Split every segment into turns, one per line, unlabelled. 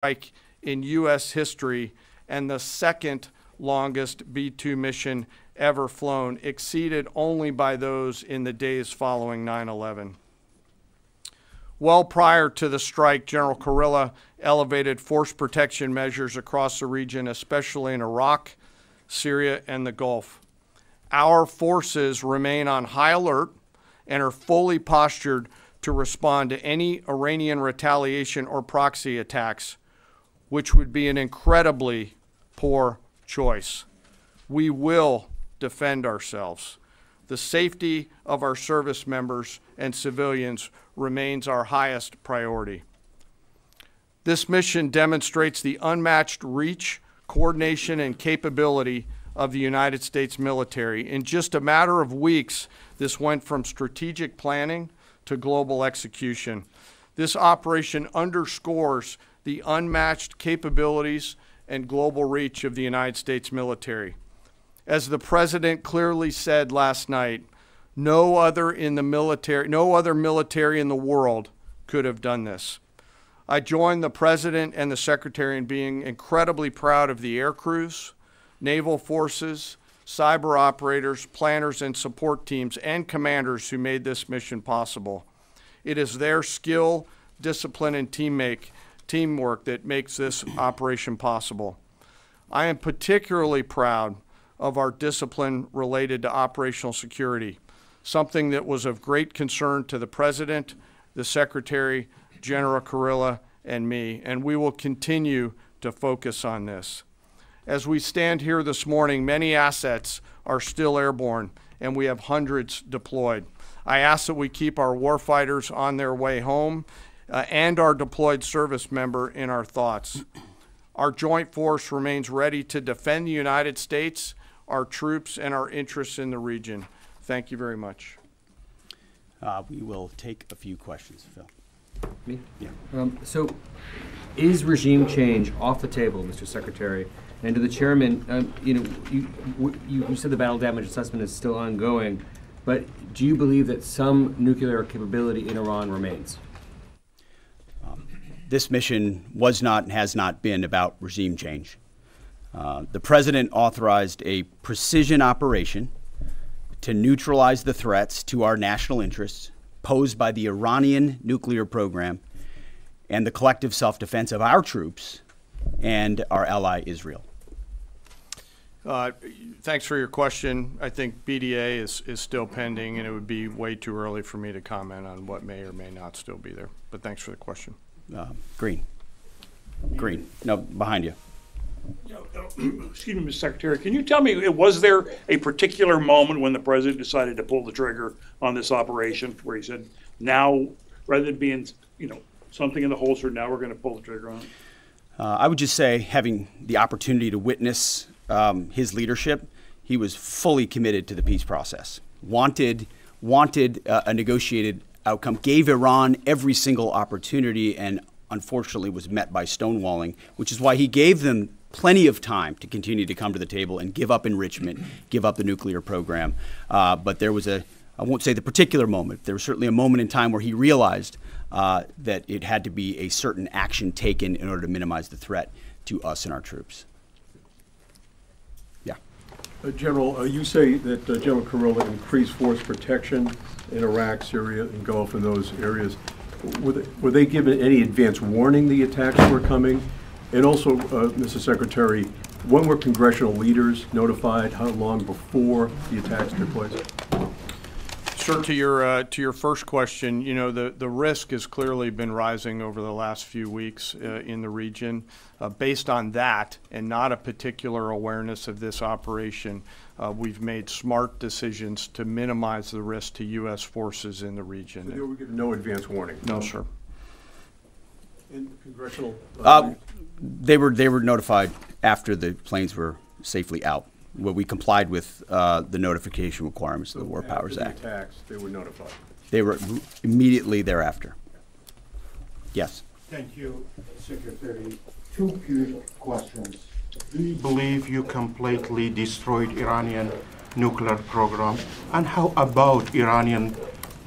strike in U.S. history and the second longest B-2 mission ever flown, exceeded only by those in the days following 9/11. Well prior to the strike, General Kurilla elevated force protection measures across the region, especially in Iraq, Syria, and the Gulf. Our forces remain on high alert and are fully postured to respond to any Iranian retaliation or proxy attacks, which would be an incredibly poor choice. We will defend ourselves. The safety of our service members and civilians remains our highest priority. This mission demonstrates the unmatched reach, coordination, and capability of the United States military. In just a matter of weeks, this went from strategic planning to global execution. This operation underscores the unmatched capabilities and global reach of the United States military. As the President clearly said last night, no other military in the world could have done this. I join the President and the Secretary in being incredibly proud of the air crews, naval forces, cyber operators, planners, and support teams, and commanders who made this mission possible. It is their skill, discipline, and teamwork that makes this operation possible. I am particularly proud of our discipline related to operational security, something that was of great concern to the President, the Secretary, General Kurilla, and me, and we will continue to focus on this. As we stand here this morning, many assets are still airborne, and we have hundreds deployed. I ask that we keep our warfighters on their way home and our deployed service member in our thoughts. Our joint force remains ready to defend the United States, our troops, and our interests in the region. Thank you very much.
We will take a few questions, Phil.
Me?
Yeah.
So is regime change off the table, Mr. Secretary? And to the chairman, you said the battle damage assessment is still ongoing, but do you believe that some nuclear capability in Iran remains?
This mission was not and has not been about regime change. The President authorized a precision operation to neutralize the threats to our national interests posed by the Iranian nuclear program and the collective self-defense of our troops and our ally Israel.
Thanks for your question. I think BDA is still pending, and it would be way too early for me to comment on what may or may not still be there. But thanks for the question.
Green. No, behind you.
Excuse me, Mr. Secretary, can you tell me, was there a particular moment when the President decided to pull the trigger on this operation where he said, now, rather than being, something in the holster, now we're going to pull the trigger on it?
I would just say, having the opportunity to witness his leadership, he was fully committed to the peace process, wanted a negotiated outcome, gave Iran every single opportunity, and unfortunately was met by stonewalling, which is why he gave them plenty of time to continue to come to the table and give up enrichment, give up the nuclear program. But there was I won't say the particular moment, there was certainly a moment in time where he realized that it had to be a certain action taken in order to minimize the threat to us and our troops. Yeah.
General, you say that General Kurilla increased force protection in Iraq, Syria, and Gulf, in those areas. Were they given any advance warning the attacks were coming? And also, Mr. Secretary, when were congressional leaders notified? How long before the attacks took place?
Sure. To your first question, the risk has clearly been rising over the last few weeks in the region. Based on that, and not a particular awareness of this operation, we've made smart decisions to minimize the risk to U.S. forces in the region.
So they were given no advance warning?
No, sir.
And congressional?
They were notified after the planes were safely out. Well, we complied with the notification requirements of the War Powers Act.
After the attacks, they were notified?
They were immediately thereafter. Yes.
Thank you, Secretary. Two quick questions. Do you believe you completely destroyed Iranian nuclear program? And how about Iranian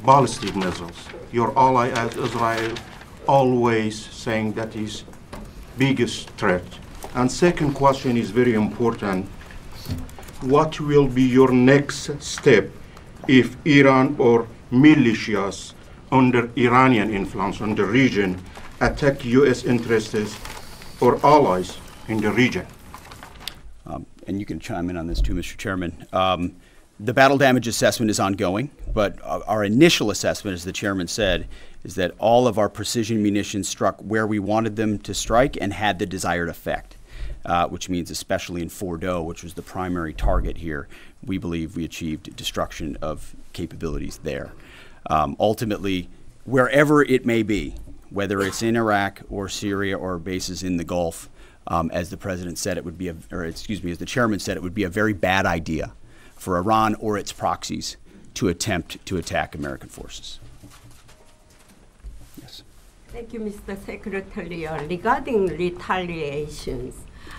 ballistic missiles? Your ally Israel always saying that is biggest threat? And second question is very important. What will be your next step if Iran or militias under Iranian influence on the region attack U.S. interests or allies in the region?
And you can chime in on this too, Mr. Chairman. The battle damage assessment is ongoing, but our initial assessment, as the chairman said, is that all of our precision munitions struck where we wanted them to strike and had the desired effect, which means especially in Fordo, which was the primary target here, we believe we achieved destruction of capabilities there. Ultimately, wherever it may be, whether it's in Iraq or Syria or bases in the Gulf, as the president said, it would be, as the chairman said, it would be a very bad idea for Iran or its proxies to attempt to attack American forces. Yes.
Thank you, Mr. Secretary. Regarding retaliations,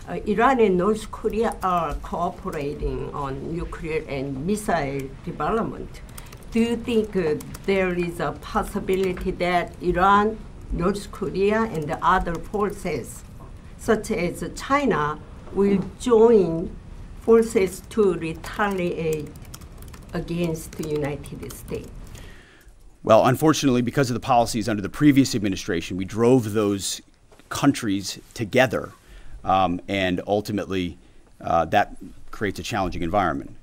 Iran and North Korea are cooperating on nuclear and missile development. Do you think there is a possibility that Iran, North Korea, and the other forces, such as China, will join forces to retaliate against the United States?
Well, unfortunately, because of the policies under the previous administration, we drove those countries together, and ultimately that creates a challenging environment.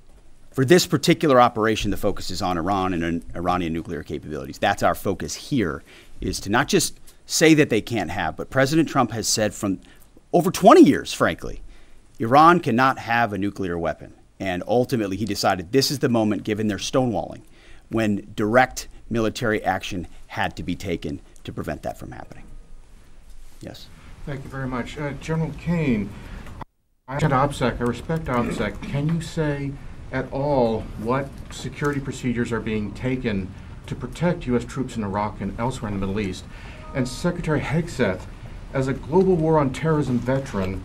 For this particular operation, the focus is on Iran and Iranian nuclear capabilities. That's our focus here, is to not just say that they can't have, but President Trump has said from over 20 years, frankly, Iran cannot have a nuclear weapon. And ultimately, he decided this is the moment, given their stonewalling, when direct military action had to be taken to prevent that from happening. Yes?
Thank you very much. General Kane, I respect OPSEC. Can you say at all what security procedures are being taken to protect U.S. troops in Iraq and elsewhere in the Middle East? And Secretary Hegseth, as a global war on terrorism veteran,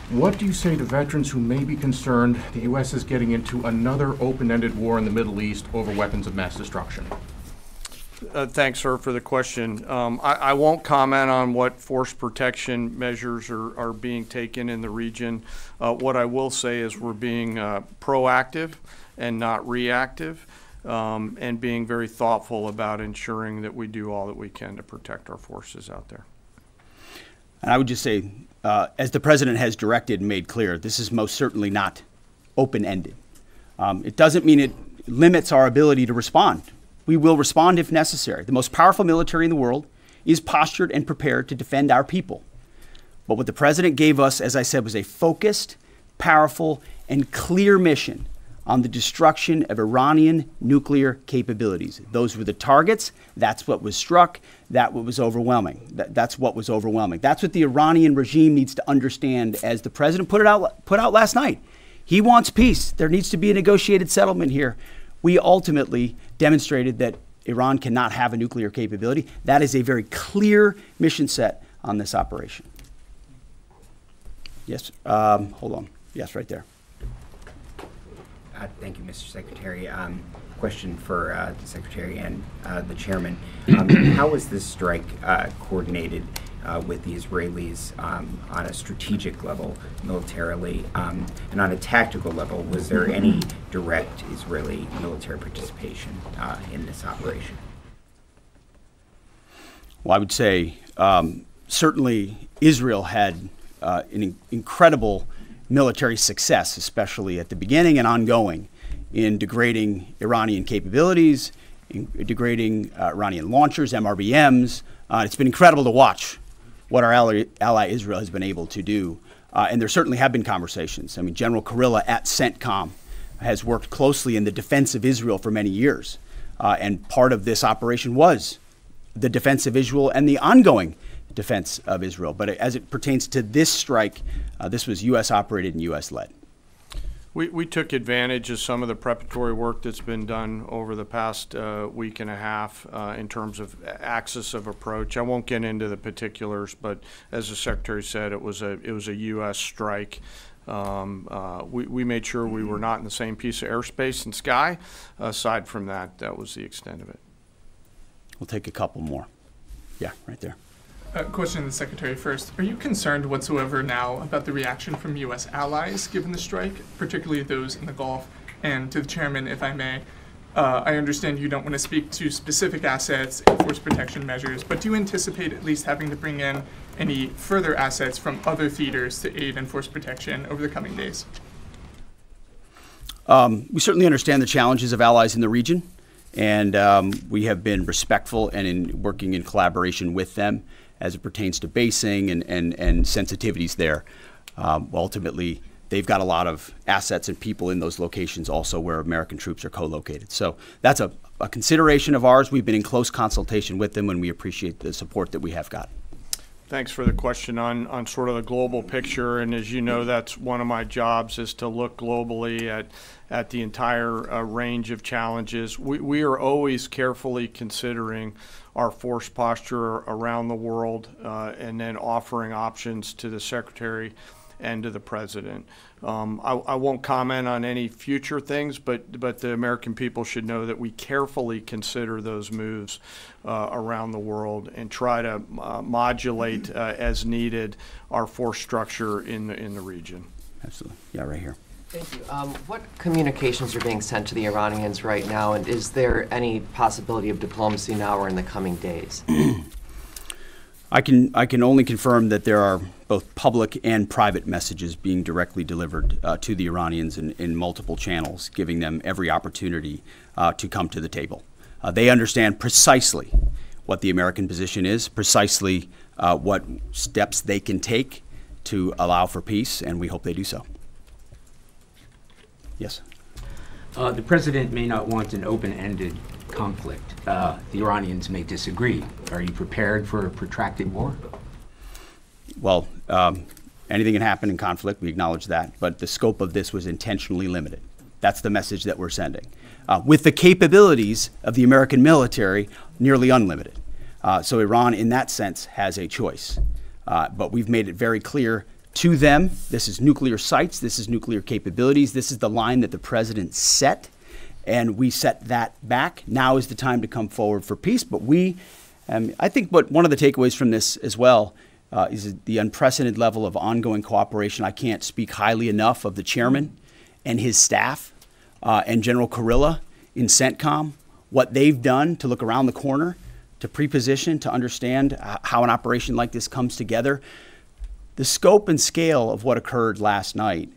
what do you say to veterans who may be concerned the U.S. is getting into another open-ended war in the Middle East over weapons of mass destruction?
Thanks, sir, for the question. I won't comment on what force protection measures are being taken in the region. What I will say is we're being proactive and not reactive, and being very thoughtful about ensuring that we do all that we can to protect our forces out there.
And I would just say, as the president has directed and made clear, this is most certainly not open-ended. It doesn't mean it limits our ability to respond. We will respond if necessary. The most powerful military in the world is postured and prepared to defend our people. But what the president gave us, as I said, was a focused, powerful, and clear mission on the destruction of Iranian nuclear capabilities. Those were the targets. That's what was struck. That's what was overwhelming. That's what was overwhelming. That's what the Iranian regime needs to understand, as the president put out last night. He wants peace. There needs to be a negotiated settlement here. We ultimately demonstrated that Iran cannot have a nuclear capability. That is a very clear mission set on this operation. Yes, hold on. Yes, right there.
Thank you, Mr. Secretary. Question for the Secretary and the Chairman. How was this strike coordinated with the Israelis on a strategic level, militarily, and on a tactical level? Was there any direct Israeli military participation in this operation?
Well, I would say certainly Israel had an incredible military success, especially at the beginning and ongoing, in degrading Iranian capabilities, in degrading Iranian launchers, MRBMs. It's been incredible to watch what our ally Israel has been able to do. And there certainly have been conversations. I mean, General Kurilla at CENTCOM has worked closely in the defense of Israel for many years. And part of this operation was the defense of Israel and the ongoing defense of Israel. But as it pertains to this strike, this was U.S. operated and U.S. led.
We took advantage of some of the preparatory work that's been done over the past week and a half in terms of axis of approach. I won't get into the particulars, but as the Secretary said, it was a U.S. strike. We made sure we were not in the same piece of airspace and sky. Aside from that, that was the extent of it.
We'll take a couple more. Yeah, right there.
Question to the Secretary first. Are you concerned whatsoever now about the reaction from U.S. allies given the strike, particularly those in the Gulf? And to the Chairman, if I may, I understand you don't want to speak to specific assets and force protection measures, but do you anticipate at least having to bring in any further assets from other theaters to aid in force protection over the coming days?
We certainly understand the challenges of allies in the region, and we have been respectful and in working in collaboration with them as it pertains to basing and sensitivities there. Ultimately, they've got a lot of assets and people in those locations also where American troops are co-located. So that's a consideration of ours. We've been in close consultation with them, and we appreciate the support that we have got.
Thanks for the question on sort of the global picture. And as you know, that's one of my jobs, is to look globally at the entire range of challenges. We are always carefully considering our force posture around the world and then offering options to the Secretary and to the President. I won't comment on any future things, but the American people should know that we carefully consider those moves around the world and try to modulate as needed our force structure in the region.
Absolutely. Yeah, right here.
Thank you. What communications are being sent to the Iranians right now, and is there any possibility of diplomacy now or in the coming days?
I can only confirm that there are both public and private messages being directly delivered to the Iranians in multiple channels, giving them every opportunity to come to the table. They understand precisely what the American position is, precisely what steps they can take to allow for peace, and we hope they do so. Yes.
The president may not want an open-ended conflict. The Iranians may disagree. Are you prepared for a protracted war?
Well, anything can happen in conflict. We acknowledge that. But the scope of this was intentionally limited. That's the message that we're sending. With the capabilities of the American military nearly unlimited. So Iran, in that sense, has a choice. But we've made it very clear to them, this is nuclear sites, this is nuclear capabilities, this is the line that the president set, and we set that back. Now is the time to come forward for peace. But I think one of the takeaways from this as well is the unprecedented level of ongoing cooperation. I can't speak highly enough of the chairman and his staff and General Kurilla in CENTCOM, what they've done to look around the corner, to pre-position, to understand how an operation like this comes together. The scope and scale of what occurred last night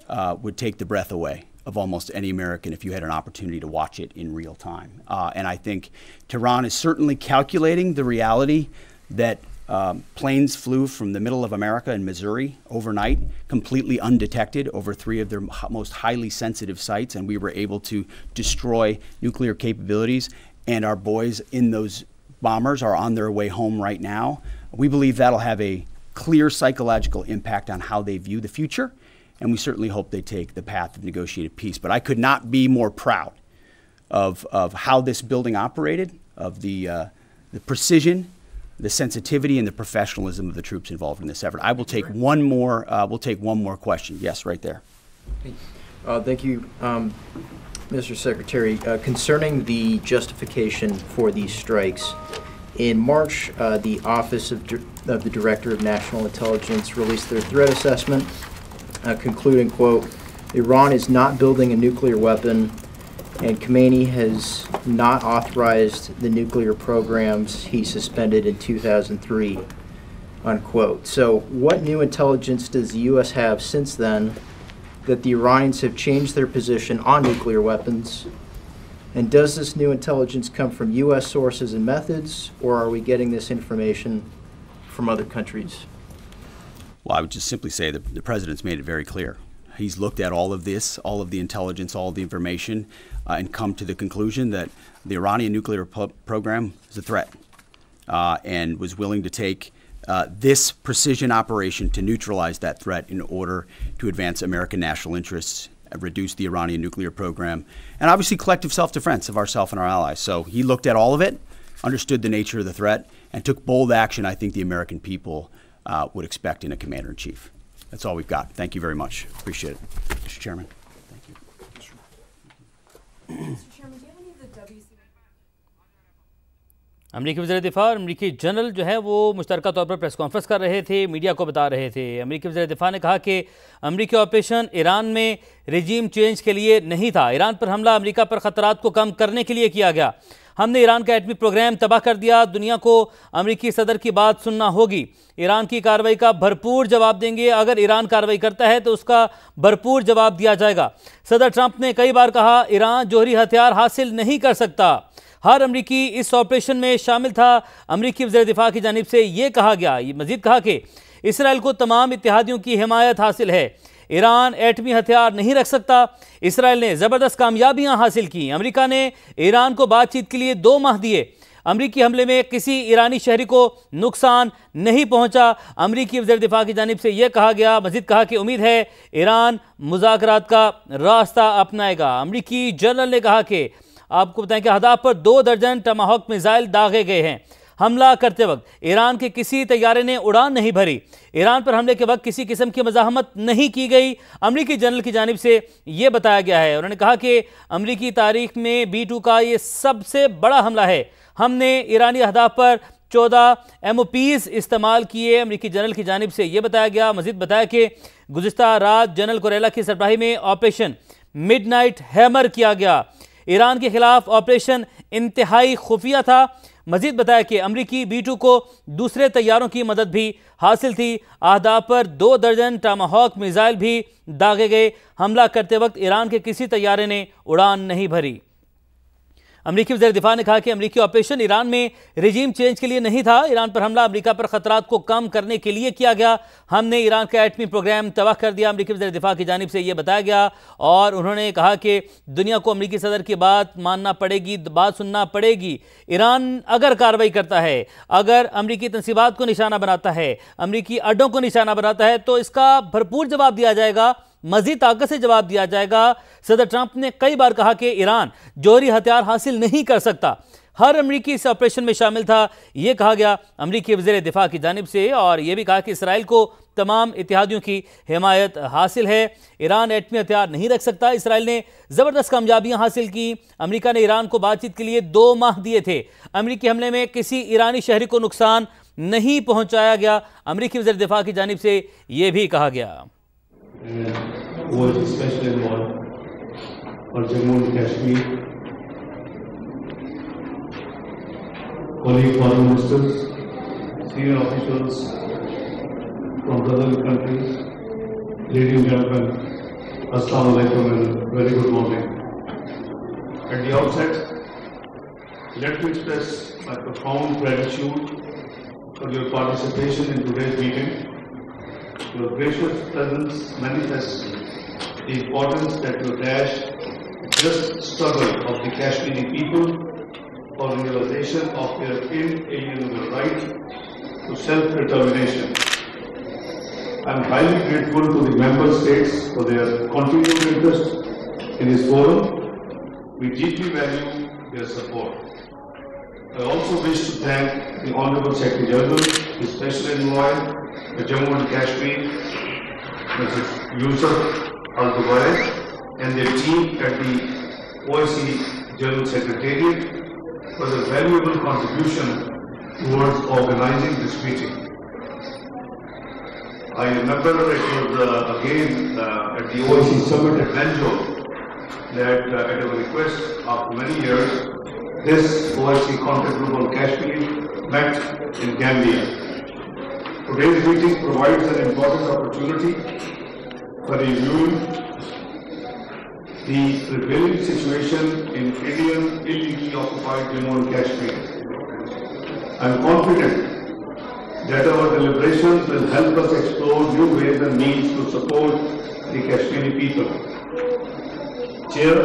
would take the breath away of almost any American if you had an opportunity to watch it in real time. And I think Tehran is certainly calculating the reality that planes flew from the middle of America in Missouri overnight, completely undetected over 3 of their most highly sensitive sites, and we were able to destroy nuclear capabilities. And our boys in those bombers are on their way home right now. We believe that'll have a clear psychological impact on how they view the future, and we certainly hope they take the path of negotiated peace. But I could not be more proud of how this building operated, of the precision, the sensitivity, and the professionalism of the troops involved in this effort. I will take one more. We'll take one more question. Yes, right there.
Thank you, Mr. Secretary. Concerning the justification for these strikes, in March, the Office of the Director of National Intelligence released their threat assessment, concluding, quote, Iran is not building a nuclear weapon, and Khamenei has not authorized the nuclear programs he suspended in 2003, unquote. So what new intelligence does the U.S. have since then that the Iranians have changed their position on nuclear weapons? And does this new intelligence come from U.S. sources and methods, or are we getting this information from other countries?
Well, I would just simply say that the president's made it very clear. He's looked at all of this, all of the intelligence, all of the information, and come to the conclusion that the Iranian nuclear program is a threat, and was willing to take this precision operation to neutralize that threat in order to advance American national interests, reduce the Iranian nuclear program, and obviously collective self-defense of ourselves and our allies. So he looked at all of it, understood the nature of the threat, and took bold action I think the American people would expect in a commander-in-chief. That's all we've got. Thank you very much. Appreciate it. Mr. Chairman. Thank you.
Mr. Chairman, do you have any of the WC? अमरीकी वज़ीर दिफ़ा और अमरीकी general जो है वो मुश्तरका तौर पर press conference कर रहे थे, मीडिया को बता रहे थे। अमरीकी वज़ीर दिफ़ा ने कहा कि अमरीकी ऑपरेशन ईरान में रजीम चेंज के लिए नहीं था। ईरान पर हमला अमरीका पर ख़तरात को कम करने के लिए किया गया। हमने ईरान का एटमी प्रोग्राम तबाह कर दिया। दुनिया को अमरीकी सदर की बात सुनना होगी। ईरान की कार्रवाई का भरपूर जवाब देंगे। अगर ईरान कार्रवाई करता है तो उसका भरपूर जवाब दिया जाएगा। सदर ट्रंप ने कई बार कहा ईरान जौहरी हथियार हासिल नहीं कर सकता। हर अमरीकी इस ऑपरेशन में शामिल था। अमरीकी वज़ीर दिफ़ा की जानिब से ये कहा गया। ये मज़ीद कहा कि इसराइल को तमाम इत्तेहादियों की हिमायत हासिल है। ईरान एटमी हथियार नहीं रख सकता। इसराइल ने ज़बरदस्त कामयाबियां हासिल की। अमरीका ने ईरान को बातचीत के लिए 2 माह दिए। अमरीकी हमले में किसी ईरानी शहरी को नुकसान नहीं पहुंचा। अमरीकी वज़ीर दिफ़ा की जानिब से यह कहा गया। मज़ीद कहा कि उम्मीद है ईरान मुज़ाकरात का रास्ता अपनाएगा। अमरीकी जनरल ने कहा कि आपको बताएं कि अहदाफ पर 2 दर्जन टमाहॉक मिसाइल दागे गए हैं। हमला करते वक्त ईरान के किसी तैयारे ने उड़ान नहीं भरी। ईरान पर हमले के वक्त किसी किस्म की मज़ाहमत नहीं की गई। अमरीकी जनरल की जानिब से ये बताया गया है। उन्होंने कहा कि अमरीकी तारीख में B-2 का ये सबसे बड़ा हमला है। हमने ईरानी अहदाफ पर 14 MOPs इस्तेमाल किए। अमरीकी जनरल की जानिब से ये बताया गया। मज़ीद बताया कि गुज़िश्ता रात जनरल कुरेला की सरबराही में ऑपरेशन मिडनाइट हैमर किया गया। ईरान के खिलाफ ऑपरेशन इंतहाई खुफिया था। मजीद बताया कि अमरीकी B-2 को दूसरे तैयारों की मदद भी हासिल थी। अहदाफ पर 2 दर्जन टमाहॉक मिसाइल भी दागे गए। हमला करते वक्त ईरान के किसी तैयारे ने उड़ान नहीं भरी। अमरीकी वज़ीर दिफ़ा ने कहा कि अमरीकी ऑपरेशन ईरान में रजीम चेंज के लिए नहीं था। ईरान पर हमला अमरीका पर ख़तरात को कम करने के लिए किया गया। हमने ईरान का एटमी प्रोग्राम तबाह कर दिया। अमरीकी वज़ीर दिफ़ा की जानिब से ये बताया गया। और उन्होंने कहा कि दुनिया को अमरीकी सदर की बात मानना पड़ेगी, बात सुनना पड़ेगी। ईरान अगर कार्रवाई करता है, अगर अमरीकी तंसीबात को निशाना बनाता है, अमरीकी अड्डों को निशाना बनाता है, तो इसका भरपूर जवाब दिया जाएगा, मजीद ताकत से जवाब दिया जाएगा। सदर ट्रंप ने कई बार कहा कि ईरान जौहरी हथियार हासिल नहीं कर सकता। हर अमरीकी इस ऑपरेशन में शामिल था, यह कहा गया अमरीकी वज़ीर दिफ़ा की जानिब से। और यह भी कहा कि इसराइल को तमाम इत्तेहादियों की हिमायत हासिल है। ईरान एटमी हथियार नहीं रख सकता। इसराइल ने ज़बरदस्त कामयाबियां हासिल की। अमरीका ने ईरान को बातचीत के लिए 2 माह दिए थे। अमरीकी हमले में किसी ईरानी शहरी को नुकसान नहीं पहुंचाया गया। अमरीकी वज़ीर दिफ़ा की जानिब से यह भी कहा गया।
was especially involved for Jammu and Kashmir. Colleague foreign ministers, senior officials from brotherly countries, ladies and gentlemen, Assalamu alaikum and very good morning. At the outset, let me express my profound gratitude for your participation in today's meeting. Your gracious presence manifests the importance that you dash just struggle of the Kashmiri people for realization of their inalienable right to self-determination. I am highly grateful to the member states for their continued interest in this forum. We deeply value their support. I also wish to thank the Honorable Secretary General, the Special Envoy for Jammu and Kashmir, Mr. Yusuf Al-Dubai, and their team at the OIC General Secretariat for their valuable contribution towards organizing this meeting. I remember it was again at the OIC Summit at Banjul that at our request after many years, this OIC contact group on Kashmir met in Gambia. Today's meeting provides an important opportunity for reviewing the prevailing situation in Indian illegally occupied Jammu and Kashmir. I am confident that our deliberations will help us explore new ways and means to support the Kashmiri people. Chair,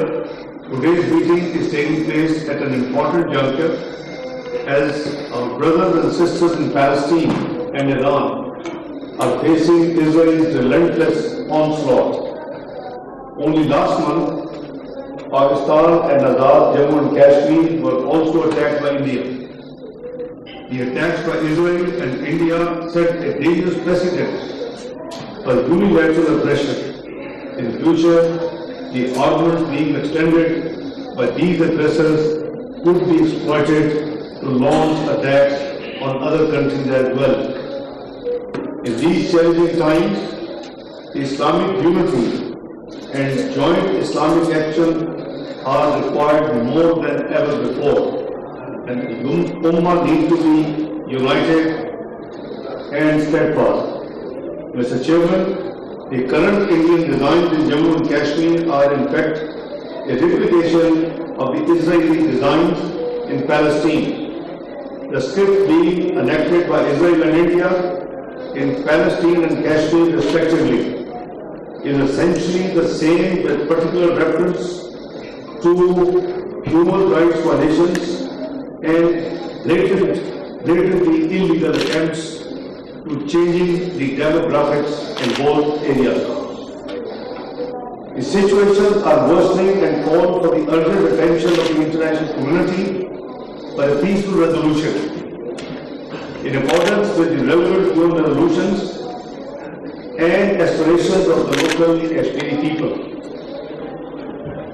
today's meeting is taking place at an important juncture as our brothers and sisters in Palestine and Iran are facing Israel's relentless onslaught. Only last month, Pakistan and Azad Jammu and Kashmir were also attacked by India. The attacks by Israel and India set a dangerous precedent for unilateral aggression. In the future, the armaments being extended by these aggressors could be exploited to launch attacks on other countries as well. In these challenging times, Islamic unity and joint Islamic action are required more than ever before, and the Ummah needs to be united and steadfast. Mr. Chairman, the current Indian designs in Jammu and Kashmir are in fact a replication of the Israeli designs in Palestine. The script being enacted by Israel and India in Palestine and Kashmir respectively is essentially the same with particular reference to human rights violations and blatantly illegal attempts to changing the demographics in both areas. The situations are worsening and call for the urgent attention of the international community by a peaceful resolution in accordance with the relevant UN resolutions and aspirations of the local Kashmiri people.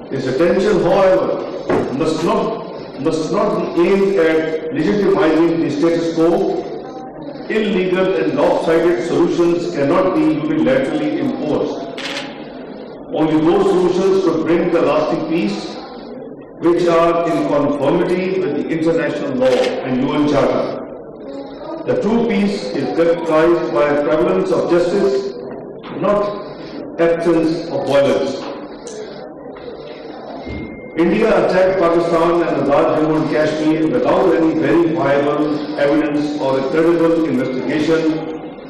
This attention, however, must not be aimed at legitimizing the status quo. Illegal and lopsided solutions cannot be unilaterally imposed. Only those solutions could bring the lasting peace which are in conformity with the international law and UN Charter. The true peace is characterized by a prevalence of justice, not absence of violence. India attacked Pakistan and Azad Jammu and Kashmir without any verifiable evidence or a credible investigation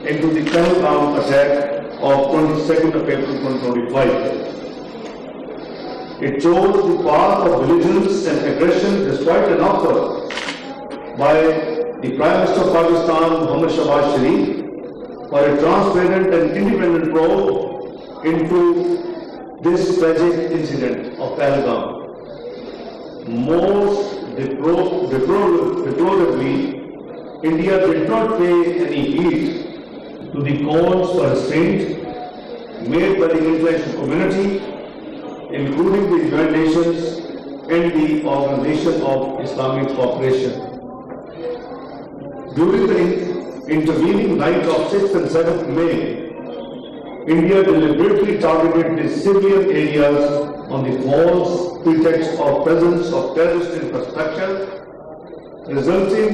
into the Pentagon attack of 22nd of April 2025. It chose the path of belligerence and aggression despite an offer by the Prime Minister of Pakistan, Mohammad Shahbaz Sharif, for a transparent and independent probe into this tragic incident of Pentagon. Most deplorably, India did not pay any heed to the calls for restraint made by the international community, including the United Nations and the Organization of Islamic Cooperation. During the intervening night of 6th and 7th May, India deliberately targeted the civilian areas on the false pretext of presence of terrorist infrastructure, resulting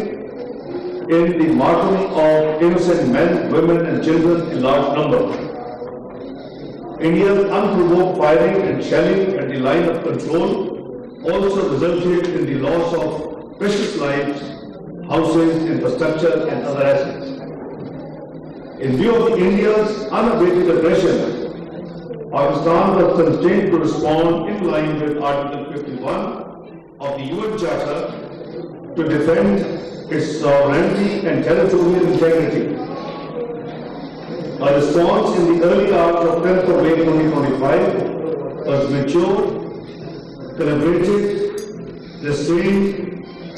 in the martyrdom of innocent men, women and children in large numbers. India's unprovoked firing and shelling at the line of control also resulted in the loss of precious lives, houses, infrastructure and other assets. In view of India's unabated aggression, Pakistan was constrained to respond in line with Article 51 of the UN Charter to defend its sovereignty and territorial integrity. A response in the early hours of 10th of May 2025 was mature, calibrated, restrained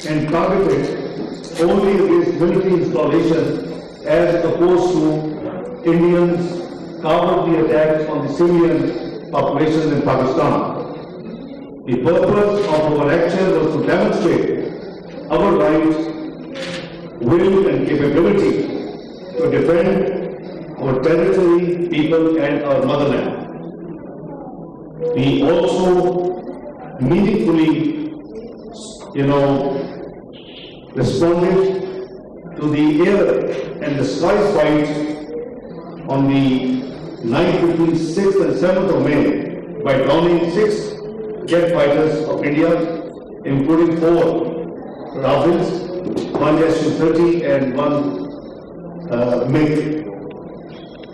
and targeted only against military installations as opposed to Indians cowardly attacks on the civilian populations in Pakistan. The purpose of our action was to demonstrate our right, will and capability to defend our territory, people and our motherland. We also meaningfully, responded to the air and the sky fight on the night between 6th and 7th of May by downing 6 jet fighters of India, including 4 Rafales, 1 Su-30 and 1 MiG.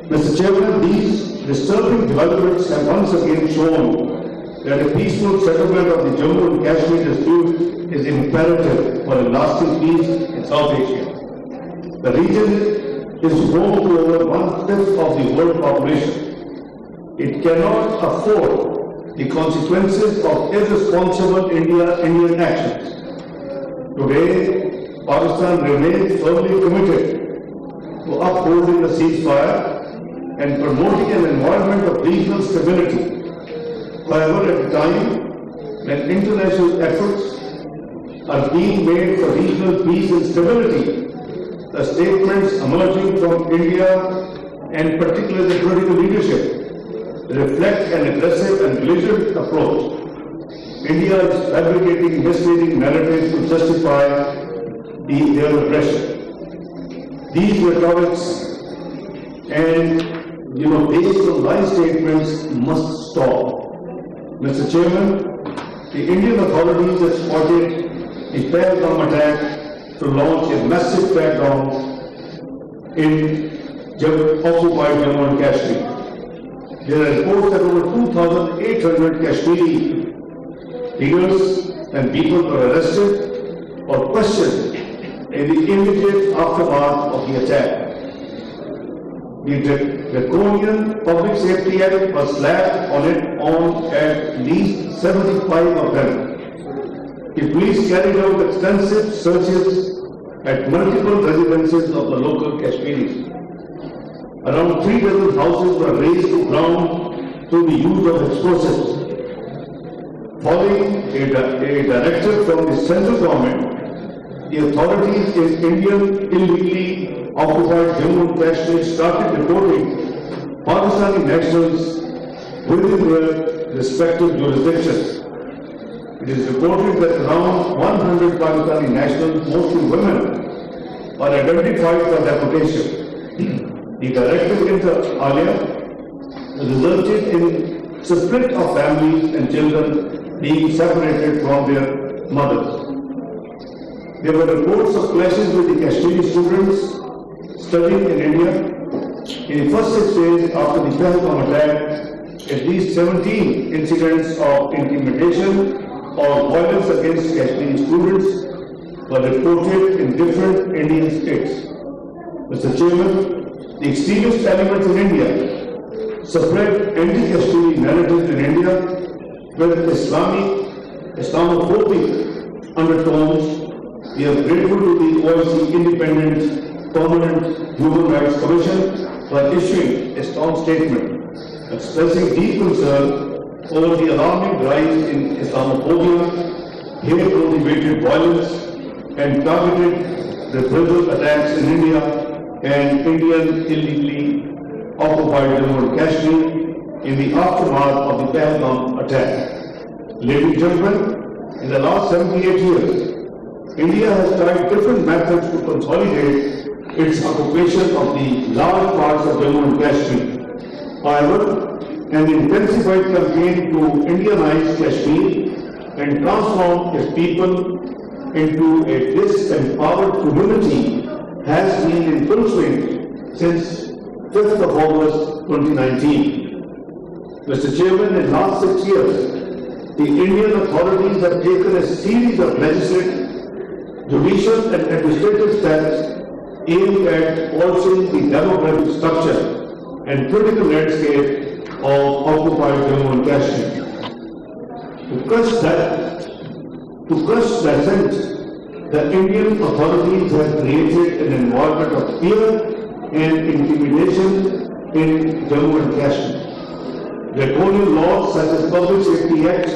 Mr. Chairman, these disturbing developments have once again shown that a peaceful settlement of the Jammu and Kashmir dispute is imperative for a lasting peace in South Asia. The region is home to over 1/5 of the world population. It cannot afford the consequences of irresponsible Indian actions. Today, Pakistan remains firmly committed to upholding the ceasefire and promoting an environment of regional stability. However, at a time when international efforts are being made for regional peace and stability. The statements emerging from India and particularly the political leadership reflect an aggressive and belligerent approach. India is fabricating misleading narratives to justify their aggression. These rhetorics and based on lie statements must stop. Mr. Chairman, the Indian authorities have spotted the Pentagon attack to launch a massive crackdown in occupied Jammu and Kashmir. There are reports that over 2,800 Kashmiri leaders and people were arrested or questioned in the immediate aftermath of the attack. The Draconian Public Safety Act was slapped on at least 75 of them. The police carried out extensive searches at multiple residences of the local Kashmiris. Around 3 dozen houses were razed to ground through the use of explosives. Following a directive from the central government, the authorities in Indian illegally occupied Jammu and Kashmir started reporting Pakistani nationals within their respective jurisdictions. It is reported that around 100 Pakistani nationals, mostly women, are identified for deportation. The directive inter alia resulted in split of families and children being separated from their mothers. There were reports of clashes with the Kashmiri students studying in India. In the first 6 days after the Pentagon attack, at least 17 incidents of intimidation or violence against Kashmiri students were reported in different Indian states. Mr. Chairman, the extremist elements in India spread anti-Kashmiri narratives in India with Islamophobic undertones. We are grateful to the OIC Independent Permanent Human Rights Commission for issuing a strong statement expressing deep concern over the alarming rise in Islamophobia, hate-motivated violence, and targeted reprisal attacks in India and Indian illegally occupied Jammu and Kashmir in the aftermath of the Pentagon attack. Ladies and gentlemen, in the last 78 years, India has tried different methods to consolidate its occupation of the large parts of Jammu and Kashmir. However, an intensified campaign to Indianize Kashmir and transform its people into a disempowered community has been in full swing since 5th of August 2019. Mr. Chairman, in the last 6 years, the Indian authorities have taken a series of legislative, judicial and administrative steps aimed at altering the demographic structure and political landscape of occupied Jammu and Kashmir. To crush that sense, the Indian authorities have created an environment of fear and intimidation in Jammu and Kashmir. Draconian laws such as Public Safety Act,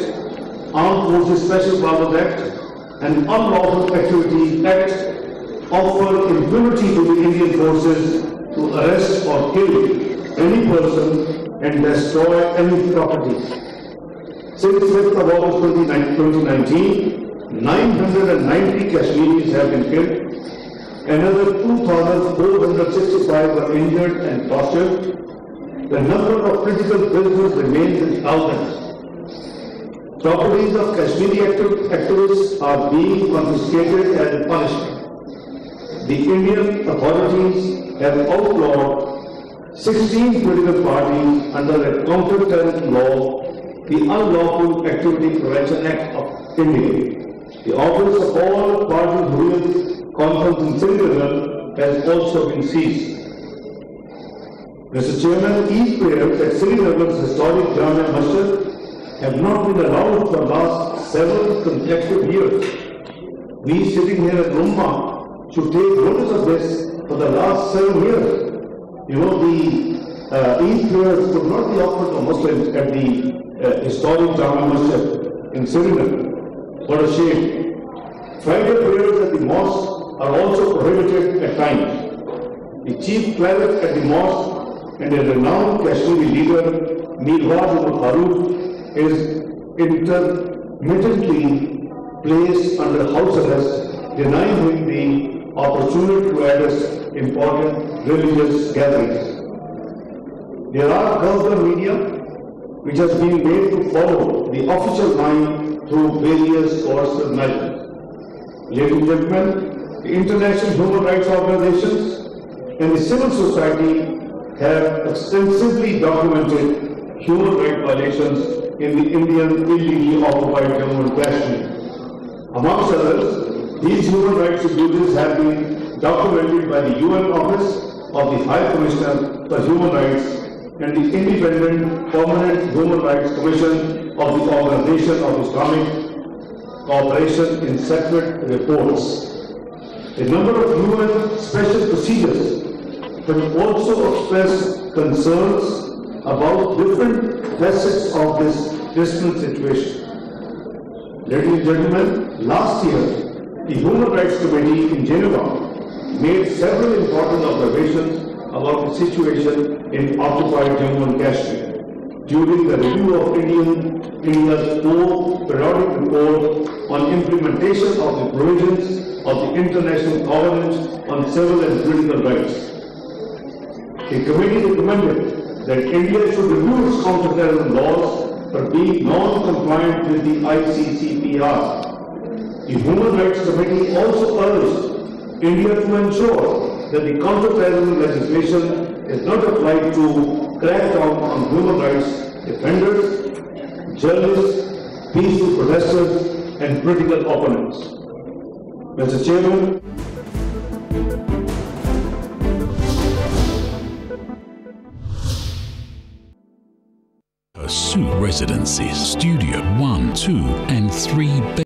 Armed Forces Special Powers Act, and Unlawful Activities Act offer impunity to the Indian forces to arrest or kill any person and destroy any property. Since 5th of August 2019, 990 Kashmiris have been killed, another 2,465 were injured and tortured. The number of critical prisoners remains in thousands. Properties of Kashmiri activists are being confiscated as punishment. The Indian authorities have outlawed 16 political parties under a counter-terrorism law, the Unlawful Activity Prevention Act of India. The office of all parties who is conference in Srinagar has also been seized. Mr. Chairman, Eid prayers at Srinagar's historic Jamia Masjid have not been allowed for the last several consecutive years. We sitting here at Rumma should take notice of this for the last 7 years. You know, the Eid prayers could not be offered to Muslims at the historic Jamia Masjid in Srinagar. What a shame. Friday prayers at the mosque are also prohibited at times. The chief cleric at the mosque and a renowned Kashmiri leader, Mirwaz Farouk, is intermittently placed under house arrest, denying him the opportunity to address important religious gatherings. There are government media which has been made to follow the official line through various coercive measures. Ladies and gentlemen, the international human rights organizations and the civil society have extensively documented human rights violations in the Indian illegally occupied Jammu and Kashmir. Amongst others, these human rights abuses have been documented by the UN Office of the High Commissioner for Human Rights and the Independent Permanent Human Rights Commission of the Organization of Islamic Cooperation in separate reports. A number of UN special procedures have also expressed concerns about different facets of this dismal situation. Ladies and gentlemen, last year, the Human Rights Committee in Geneva made several important observations about the situation in occupied Jammu and Kashmir during the review of India's 4th periodic report on implementation of the provisions of the International Covenant on Civil and Political Rights. The committee recommended that India should review its counterterrorism laws for being non-compliant with the ICCPR. The Human Rights Committee also urged India to ensure that the counterterrorism legislation is not applied to crack down on human rights defenders, journalists, peaceful protesters, and political opponents. Mr. Chairman,
Suite Residencies, Studio 1, 2, and 3.